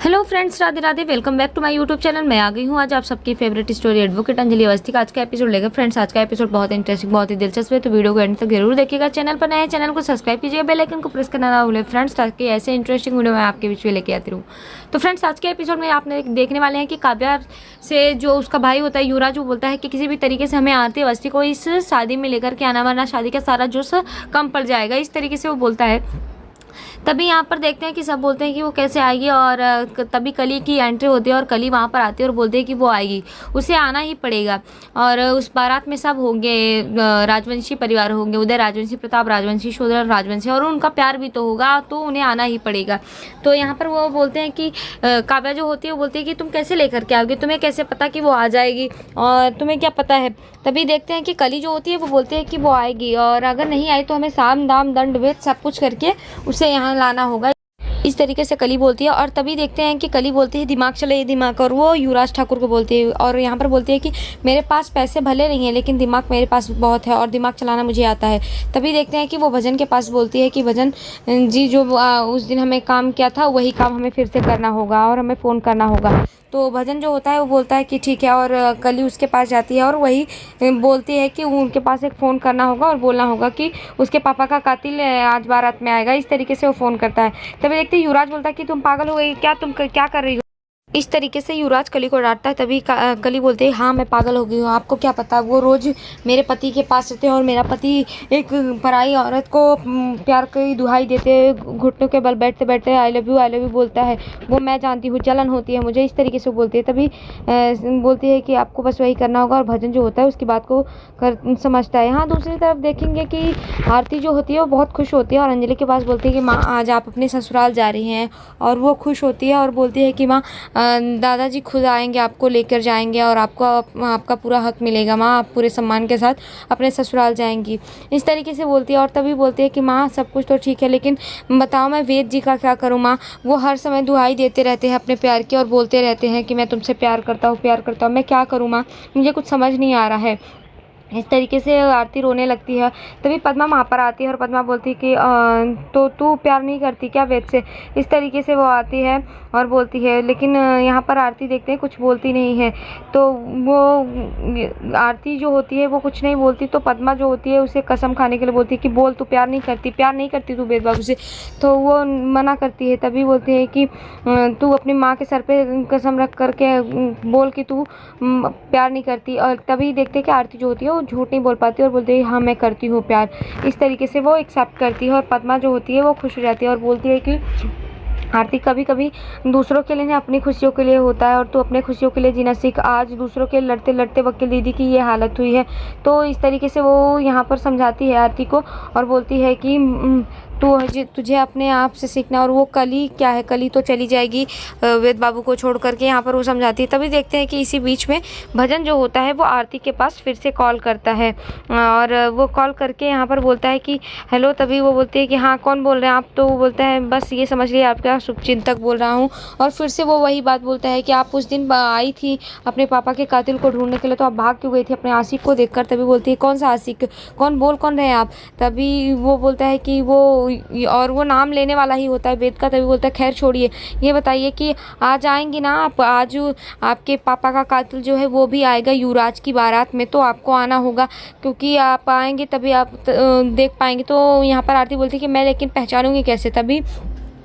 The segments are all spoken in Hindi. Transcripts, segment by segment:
Hello friends, Radhe Radhe. Welcome back to my YouTube channel. मैं आ गई हूँ आज आप सबकी favourite story advocate Anjali Awasthi का आज का एपिसोड लेकर। फ्रेंड्स, आज का एपिसोड बहुत इंटरेस्टिंग, बहुत ही दिलचस्प है, तो वीडियो को एंड तक जरूर देखिएगा। चैनल पर नए हैं, चैनल को सब्सक्राइब कीजिएगा, बेल आइकन को प्रेस करना ना भूलें फ्रेंड्स, ताकि ऐसे इंटरेस्टिंग वीडियो मैं आपके बीच में लेके आती रहूँ। तो फ्रेंड्स, आज के एपिसोड में आपने देखने वाले हैं कि काव्या से जो उसका भाई होता है युवराज, वो बोलता है कि किसी भी तरीके से हमें आरती अवस्थी को इस शादी में लेकर के आना, वरना शादी का सारा जोश कम पड़ जाएगा, इस तरीके से वो बोलता है। तभी यहाँ पर देखते हैं कि सब बोलते हैं कि वो कैसे आएगी, और तभी कली की एंट्री होती है और कली वहाँ पर आती है और बोलते हैं कि वो आएगी, उसे आना ही पड़ेगा। और उस बारात में सब होंगे, राजवंशी परिवार होंगे, उदय राजवंशी, प्रताप राजवंशी, शूद्र राजवंशी, और उनका प्यार भी तो होगा, तो उन्हें आना ही पड़ेगा। तो यहाँ पर वो बोलते हैं कि काव्या जो होती है वो बोलती है कि तुम कैसे लेकर के आओगे, तुम्हें कैसे पता कि वो आ जाएगी, और तुम्हें क्या पता है। तभी देखते हैं कि कली जो होती है वो बोलती है कि वो आएगी, और अगर नहीं आई तो हमें साम दाम दंड भेद सब कुछ करके उसे यहाँ लाना होगा, इस तरीके से कली बोलती है। और तभी देखते हैं कि कली बोलती है दिमाग चले दिमाग, और वो युवराज ठाकुर को बोलती है, और यहाँ पर बोलती है कि मेरे पास पैसे भले नहीं है, लेकिन दिमाग मेरे पास बहुत है और दिमाग चलाना मुझे आता है। तभी देखते हैं कि वो भजन के पास बोलती है कि भजन जी, जो उस दिन हमें काम किया था वही काम हमें फिर से करना होगा और हमें फ़ोन करना होगा। तो भजन जो होता है वो बोलता है कि ठीक है, और कली उसके पास जाती है और वही बोलती है कि उनके पास एक फ़ोन करना होगा और बोलना होगा कि उसके पापा का कातिल आज बारात में आएगा, इस तरीके से वो फ़ोन करता है। तभी देखते हैं युवराज बोलता है कि तुम पागल हो गई क्या, तुम क्या कर रही हो, इस तरीके से युवराज कली को डांटता है। तभी कली बोलते हैं हाँ मैं पागल हो गई हूँ, आपको क्या पता, वो रोज़ मेरे पति के पास रहते हैं और मेरा पति एक पराई औरत को प्यार की दुहाई देते, घुटनों के बल बैठते बैठते आई लव यू बोलता है, वो मैं जानती हूँ, जलन होती है मुझे, इस तरीके से बोलती है। तभी बोलती है कि आपको बस वही करना होगा, और भजन जो होता है उसकी बात को समझता है। हाँ, दूसरी तरफ देखेंगे कि आरती जो होती है वो बहुत खुश होती है और अंजलि के पास बोलती है कि माँ आज आप अपने ससुराल जा रही हैं, और वो खुश होती है और बोलती है कि माँ दादाजी खुद आएंगे, आपको लेकर जाएंगे और आपको आपका पूरा हक मिलेगा माँ, आप पूरे सम्मान के साथ अपने ससुराल जाएंगी, इस तरीके से बोलती है। और तभी बोलती है कि माँ सब कुछ तो ठीक है, लेकिन बताओ मैं वेद जी का क्या करूँ माँ, वो हर समय दुहाई देते रहते हैं अपने प्यार की और बोलते रहते हैं कि मैं तुमसे प्यार करता हूँ, मैं क्या करूँ माँ, मुझे कुछ समझ नहीं आ रहा है, इस तरीके से आरती रोने लगती है। तभी पद्मा वहाँ पर आती है और पद्मा बोलती है कि तो तू प्यार नहीं करती क्या वेद से, इस तरीके से वो आती है और बोलती है। लेकिन यहाँ पर आरती देखते हैं कुछ बोलती नहीं है, तो वो आरती जो होती है वो कुछ नहीं बोलती, तो पद्मा जो होती है उसे कसम खाने के लिए बोलती है कि बोल तू प्यार नहीं करती तू वेद बाबू से, तो वो मना करती है। तभी बोलती है कि तू अपनी माँ के सर पे कसम रख करके बोल कि तू प्यार नहीं करती। और तभी देखते हैं कि आरती जो होती है वो झूठ नहीं बोल पाती और बोलती है हाँ मैं करती हूँ प्यार, इस तरीके से वो एक्सेप्ट करती है। और पद्मा जो होती है वो खुश हो जाती है और बोलती है कि आरती कभी कभी दूसरों के लिए नहीं अपनी खुशियों के लिए होता है, और तू अपने खुशियों के लिए जीना सीख, आज दूसरों के लड़ते लड़ते वकील दीदी की ये हालत हुई है। तो इस तरीके से वो यहाँ पर समझाती है आरती को और बोलती है कि तुझे अपने आप से सीखना। और वो कली क्या है, कली तो चली जाएगी वेद बाबू को छोड़ करके, यहाँ पर वो समझाती है। तभी देखते हैं कि इसी बीच में भजन जो होता है वो आरती के पास फिर से कॉल करता है, और वो कॉल करके यहाँ पर बोलता है कि हेलो। तभी वो बोलती है कि हाँ कौन बोल रहे हैं आप, तो वो बोलता है बस ये समझ लिए आपका शुभचिंतक बोल रहा हूँ। और फिर से वो वही बात बोलता है कि आप उस दिन आई थी अपने पापा के कातिल को ढूंढने के लिए, तो आप भाग क्यों गई थी अपने आशिक को देखकर। तभी बोलती है कौन सा आशिक, कौन रहे आप। तभी वो बोलता है कि और वो नाम लेने वाला ही होता है वेद का। तभी बोलता है खैर छोड़िए, ये बताइए कि आज आएंगी ना आप, आज आपके पापा का कातिल जो है वो भी आएगा युवराज की बारात में, तो आपको आना होगा, क्योंकि आप आएंगे तभी आप देख पाएंगे। तो यहाँ पर आरती बोलती है कि मैं लेकिन पहचानूंगी कैसे। तभी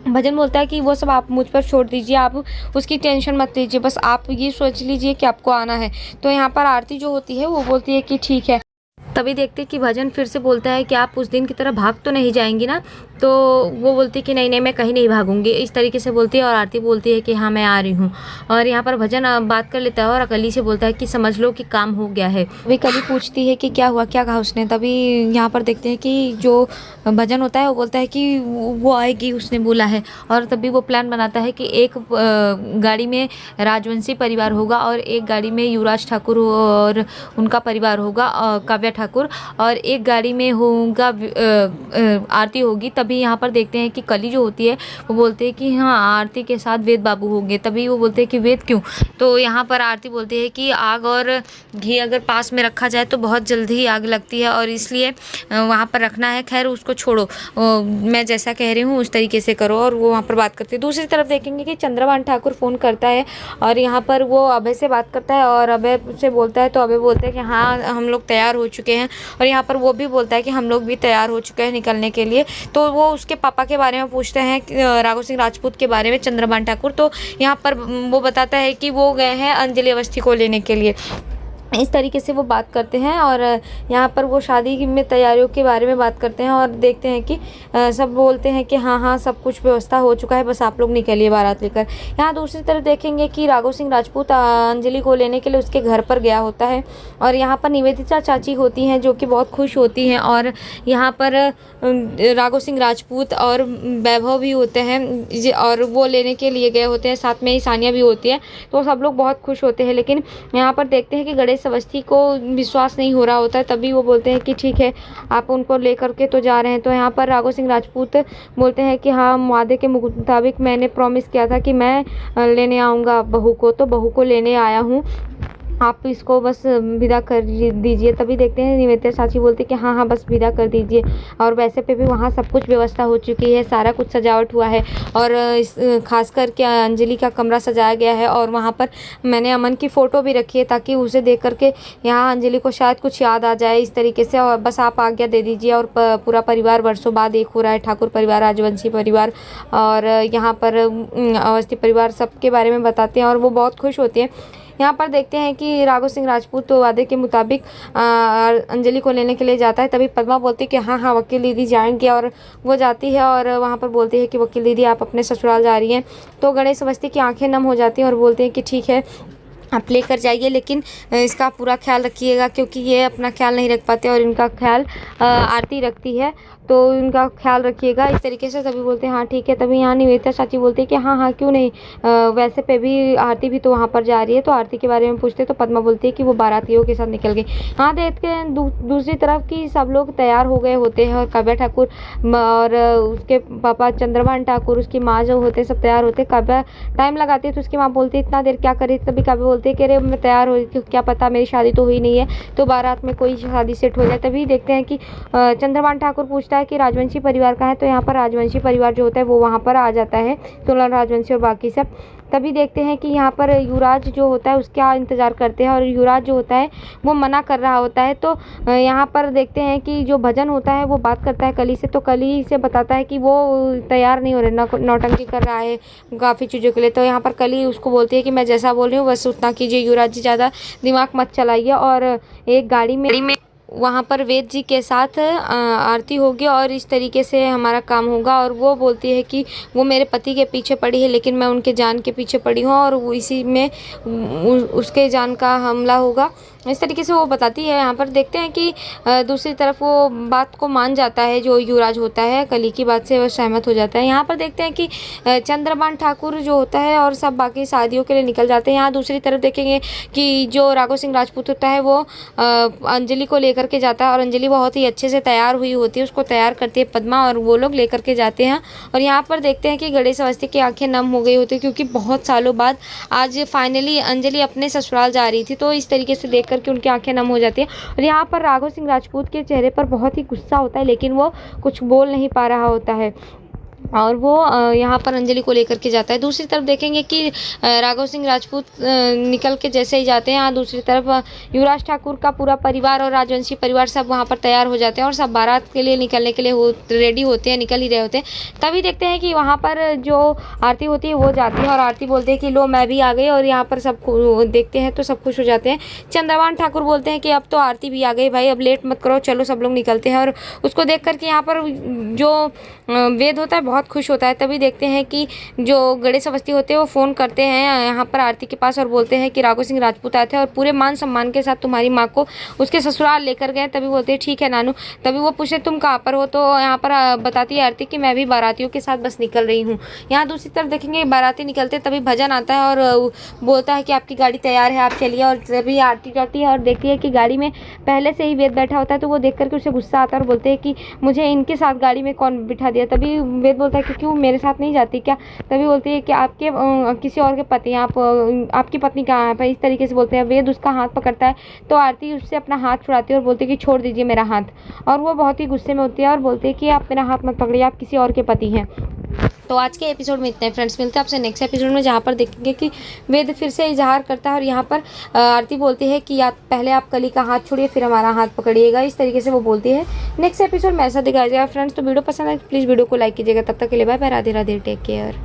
भजन बोलता है कि वो सब आप मुझ पर छोड़ दीजिए, आप उसकी टेंशन मत लीजिए, बस आप ये सोच लीजिए कि आपको आना है। तो यहाँ पर आरती जो होती है वो बोलती है कि ठीक है। तभी देखते कि भजन फिर से बोलता है कि आप उस दिन की तरह भाग तो नहीं जाएंगी ना, तो वो बोलती है कि नहीं मैं कहीं नहीं भागूंगी, इस तरीके से बोलती है। और आरती बोलती है कि हाँ मैं आ रही हूँ। और यहाँ पर भजन बात कर लेता है और कली से बोलता है कि समझ लो कि काम हो गया है। अभी कली पूछती है कि क्या हुआ, क्या कहा उसने। तभी यहाँ पर देखते हैं कि जो भजन होता है वो बोलता है कि वो आएगी, उसने बोला है। और तभी वो प्लान बनाता है कि एक गाड़ी में राजवंशी परिवार होगा और एक गाड़ी में युवराज ठाकुर और उनका परिवार होगा, काव्या ठाकुर, और एक गाड़ी में होगा आरती होगी। तभी तभी यहाँ पर देखते हैं कि कली जो होती है वो बोलते हैं कि हाँ आरती के साथ वेद बाबू होंगे। तभी वो बोलते हैं कि वेद क्यों? तो यहाँ पर आरती बोलती है कि आग और घी अगर पास में रखा जाए तो बहुत जल्दी ही आग लगती है और इसलिए वहाँ पर रखना है। खैर उसको छोड़ो, मैं जैसा कह रही हूँ उस तरीके से करो। और वो वहाँ पर बात करते हैं। दूसरी तरफ देखेंगे कि चंद्रभान ठाकुर फ़ोन करता है और यहाँ पर वो अभय से बात करता है और अभय से बोलता है तो अभय बोलते हैं कि हाँ हम लोग तैयार हो चुके हैं। और यहाँ पर वो भी बोलता है कि हम लोग भी तैयार हो चुके हैं निकलने के लिए। तो वो उसके पापा के बारे में पूछते हैं, राघव सिंह राजपूत के बारे में, चंद्रभान ठाकुर। तो यहाँ पर वो बताता है कि वो गए हैं अंजलि अवस्थी को लेने के लिए। इस तरीके से वो बात करते हैं और यहाँ पर वो शादी में तैयारियों के बारे में बात करते हैं और देखते हैं कि सब बोलते हैं कि हाँ हाँ सब कुछ व्यवस्था हो चुका है, बस आप लोग निकलिए बारात लेकर। यहाँ दूसरी तरफ देखेंगे कि राघव सिंह राजपूत अंजलि को लेने के लिए उसके घर पर गया होता है और यहाँ पर निवेदिता चाची होती हैं जो कि बहुत खुश होती हैं और यहाँ पर राघव सिंह राजपूत और वैभव भी होते हैं और वो लेने के लिए गए होते हैं। साथ में ही सानिया भी होती है। तो सब लोग बहुत खुश होते हैं। लेकिन यहाँ पर देखते हैं कि गणेश अवस्थी को विश्वास नहीं हो रहा होता है। तभी वो बोलते हैं कि ठीक है आप उनको लेकर के तो जा रहे हैं। तो यहाँ पर राघव सिंह राजपूत बोलते हैं कि हाँ वादे के मुताबिक मैंने प्रॉमिस किया था कि मैं लेने आऊँगा बहू को, तो बहू को लेने आया हूँ, आप इसको बस विदा कर दीजिए। तभी देखते हैं निवेदिता चाची बोलती कि हाँ हाँ बस विदा कर दीजिए। और वैसे पे भी वहाँ सब कुछ व्यवस्था हो चुकी है, सारा कुछ सजावट हुआ है और खास करके अंजलि का कमरा सजाया गया है। और वहाँ पर मैंने अमन की फ़ोटो भी रखी है ताकि उसे देख करके यहाँ अंजलि को शायद कुछ याद आ जाए इस तरीके से। और बस आप आज्ञा दे दीजिए। और पूरा परिवार वर्षों बाद एक हो रहा है, ठाकुर परिवार, राजवंशी परिवार और यहाँ पर अवस्थी परिवार, सबके बारे में बताते हैं और वो बहुत खुश होते हैं। यहाँ पर देखते हैं कि राघव सिंह राजपूत तो वादे के मुताबिक अंजलि को लेने के लिए जाता है। तभी पद्मा बोलती है कि हाँ हाँ वकील दीदी जाएंगे और वो जाती है और वहाँ पर बोलती है कि वकील दीदी आप अपने ससुराल जा रही हैं। तो गणेश अवस्थी की आंखें नम हो जाती हैं और बोलते हैं कि ठीक है आप लेकर जाइए, लेकिन इसका पूरा ख्याल रखिएगा क्योंकि ये अपना ख्याल नहीं रख पाते और इनका ख्याल आरती रखती है, तो इनका ख्याल रखिएगा इस तरीके से। तभी बोलते हैं हाँ ठीक है। तभी यहाँ निवेदिता चाची बोलती है कि हाँ हाँ क्यों नहीं, वैसे पे भी आरती भी तो वहाँ पर जा रही है। तो आरती के बारे में पूछते तो पद्मा बोलती है कि वो बारातियों के साथ निकल गई। हाँ देखते हैं दूसरी तरफ कि सब लोग तैयार हो गए होते हैं और काव्या ठाकुर और उसके पापा चंद्रभान ठाकुर, उसकी माँ जो होते हैं सब तैयार होते हैं। काव्या टाइम लगाती है तो उसकी माँ बोलती है इतना देर क्या करी। तभी काव्या बोलती है कि अरे मैं तैयार हो रही, क्या पता मेरी शादी तो हुई नहीं है, तो बारात में कोई शादी सेट हो जाए। तभी देखते हैं कि चंद्रभान ठाकुर पूछता है कि राजवंशी परिवार का है। तो यहाँ पर राजवंशी परिवार जो होता है वो वहाँ पर आ जाता है, तुलन राजवंशी और बाकी सब। तभी देखते हैं कि यहाँ पर युवराज जो होता है उसका इंतज़ार करते हैं और युवराज जो होता है वो मना कर रहा होता है। तो यहाँ पर देखते हैं कि जो भजन होता है वो बात करता है कली से। तो कली से बताता है कि वो तैयार नहीं हो रहा, नौटंकी कर रहा है काफ़ी चीज़ों के लिए। तो यहाँ पर कली उसको बोलती है कि मैं जैसा बोल रही हूँ बस उतना कीजिए युवराज जी, ज़्यादा दिमाग मत चलाइए। और एक गाड़ी में वहाँ पर वेद जी के साथ आरती होगी और इस तरीके से हमारा काम होगा। और वो बोलती है कि वो मेरे पति के पीछे पड़ी है लेकिन मैं उनके जान के पीछे पड़ी हूँ और इसी में उसके जान का हमला होगा, इस तरीके से वो बताती है। यहाँ पर देखते हैं कि दूसरी तरफ वो बात को मान जाता है, जो युवराज होता है कली की बात से वो सहमत हो जाता है। यहाँ पर देखते हैं कि चंद्रभान ठाकुर जो होता है और सब बाकी शादियों के लिए निकल जाते हैं। यहाँ दूसरी तरफ देखेंगे कि जो राघव सिंह राजपूत होता है वो अंजलि को लेकर के जाता है और अंजलि बहुत ही अच्छे से तैयार हुई होती है, उसको तैयार करती है पद्मा और वो लोग लेकर के जाते हैं। और यहाँ पर देखते हैं कि गणेश अवस्थी की आंखें नम हो गई होती है क्योंकि बहुत सालों बाद आज फाइनली अंजलि अपने ससुराल जा रही थी। तो इस तरीके से देख करके उनकी आंखें नम हो जाती है। और यहाँ पर राघव सिंह राजपूत के चेहरे पर बहुत ही गुस्सा होता है लेकिन वो कुछ बोल नहीं पा रहा होता है और वो यहाँ पर अंजलि को लेकर के जाता है। दूसरी तरफ देखेंगे कि राघव सिंह राजपूत निकल के जैसे ही जाते हैं, यहाँ दूसरी तरफ युवराज ठाकुर का पूरा परिवार और राजवंशी परिवार सब वहाँ पर तैयार हो जाते हैं और सब बारात के लिए निकलने के लिए रेडी होते हैं, निकल ही रहे होते हैं। तभी देखते हैं कि वहाँ पर जो आरती होती है वो जाती है और आरती बोलते हैं कि लो मैं भी आ गई। और यहाँ पर सब देखते हैं तो सब खुश हो जाते हैं। चंद्रभान ठाकुर बोलते हैं कि अब तो आरती भी आ गई भाई, अब लेट मत करो, चलो सब लोग निकलते हैं। और उसको देख करके यहाँ पर जो वेद होता है बहुत बहुत खुश होता है। तभी देखते हैं कि जो गणेश अवस्थी होते हैं वो फ़ोन करते हैं यहाँ पर आरती के पास और बोलते हैं कि राघव सिंह राजपूत आए थे और पूरे मान सम्मान के साथ तुम्हारी माँ को उसके ससुराल लेकर गए। तभी बोलते हैं ठीक है नानू। तभी वो पूछे तुम कहाँ पर हो, तो यहाँ पर बताती है आरती कि मैं भी बारातियों के साथ बस निकल रही हूँ। यहाँ दूसरी तरफ देखेंगे बाराती निकलते तभी भजन आता है और बोलता है कि आपकी गाड़ी तैयार है, आप चलिए। और तभी आरती जाती है और देखती है कि गाड़ी में पहले से ही वेद बैठा होता है, तो वो देख करके उसे गुस्सा आता है और बोलते हैं कि मुझे इनके साथ गाड़ी में कौन बिठा दिया। तभी वेद बोलता है कि क्यों मेरे साथ नहीं जाती क्या। तभी बोलती है कि आपके किसी और के पति, आपकी पत्नी कहाँ है। इस तरीके से बोलते हैं। वेद उसका हाथ पकड़ता है तो आरती उससे अपना हाथ छुड़ाती है और बोलती है कि छोड़ दीजिए मेरा हाथ। और वो बहुत ही गुस्से में होती है और बोलती है कि आप मेरा हाथ मत पकड़िए, आप किसी और के पति हैं। तो आज के एपिसोड में इतना है फ्रेंड्स। मिलते हैं आपसे नेक्स्ट एपिसोड में, जहाँ पर देखेंगे कि वेद फिर से इजहार करता है और यहाँ पर आरती बोलती है कि आप पहले आप कली का हाथ छोड़िए फिर हमारा हाथ पकड़िएगा। इस तरीके से वो बोलती है। नेक्स्ट एपिसोड में ऐसा दिखाया जाएगा फ्रेंड्स। तो वीडियो पसंद आए प्लीज़ वीडियो को लाइक कीजिएगा। तब तक के लिए bye bye, Radhe Radhe, take care.